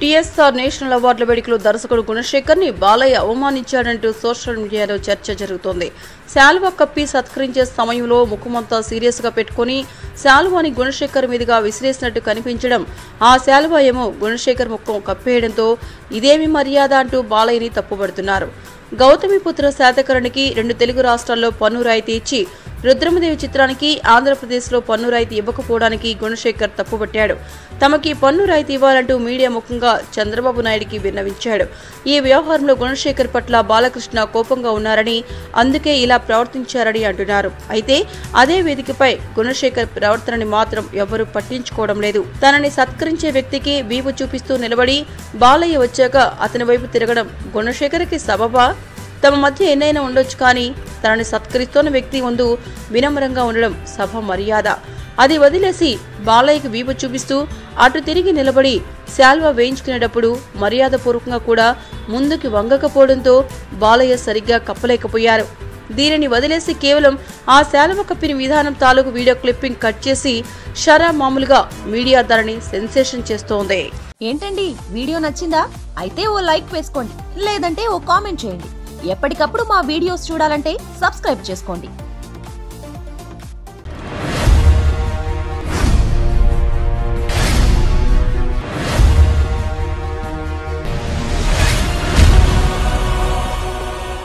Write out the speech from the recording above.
TSR national అవార్డుల వేడుకలో దర్శకుడు గుణశేఖర్ ని బాలయ్య అవమానించాడంటూ సోషల్ మీడియాలో చర్చ జరుగుతోంది. శాల్వా కప్పి సత్కరించే సమయంలో ముఖమంతా సీరియస్ గా పెట్టుకుని శాల్వాని గుణశేఖర్ మీదుగా విసిరేసినట్టు కనిపించడం, ఆ శాల్వా ఏమో గుణశేఖర్ ముఖం కప్పేయడంతో ఇదేమి మర్యాద అంటూ బాలయ్యని తప్పుపడుతున్నారు. గౌతమిపుత్ర శాతకర్ణికి 2 తెలుగు రాష్ట్రాల్లో పన్ను రాయితీ ఇచ్చి రుద్రమదేవి చిత్రానికి ఆంధ్రప్రదేశ్లో పన్ను రాయితీ ఇవ్వకపోవడానికి గుణశేఖర్ తప్పుపట్టాడు. తమకి పన్ను రాయితీ ఇవ్వాలంటూ మీడియా ముఖంగా చంద్రబాబు నాయుడికి విన్నవించాడు. ఈ వ్యవహారంలో గుణశేఖర్ పట్ల బాలకృష్ణ కోపంగా ఉన్నారని, అందుకే ఇలా ప్రవర్తించారని అంటున్నారు. అయితే అదే వేదికపై గుణశేఖర్ ప్రవర్తనని మాత్రం ఎవరూ పట్టించుకోవడం లేదు. తనని సత్కరించే వ్యక్తికి వీపు చూపిస్తూ నిలబడి బాలయ్య వచ్చాక అతని వైపు తిరగడం గుణశేఖర్కి సబబా? తమ మధ్య ఎన్నైనా ఉండొచ్చు, కానీ తనని సత్కరిస్తున్న వ్యక్తి ముందు వినమ్రంగా ఉండడం సభ మర్యాద. అది వదిలేసి బాలయ్యకి వీపు చూపిస్తూ అటు తిరిగి నిలబడి శాల్వా వేయించుకునేటప్పుడు మర్యాదపూర్వకంగా కూడా ముందుకి వంగకపోవడంతో బాలయ్య సరిగ్గా కప్పలేకపోయారు. దీనిని వదిలేసి కేవలం ఆ శాల్వా కప్పిన విధానం తాలూకు వీడియో క్లిప్పింగ్ కట్ చేసి షరా మామూలుగా మీడియా దానిని సెన్సేషన్ చేస్తోంది. ఏంటండి, వీడియో నచ్చిందా? అయితే ఓ లైక్ వేసుకోండి, లేదంటే ఓ కామెంట్ చేయండి. ఎప్పటికప్పుడు మా వీడియోస్ చూడాలంటే సబ్స్క్రైబ్ చేసుకోండి.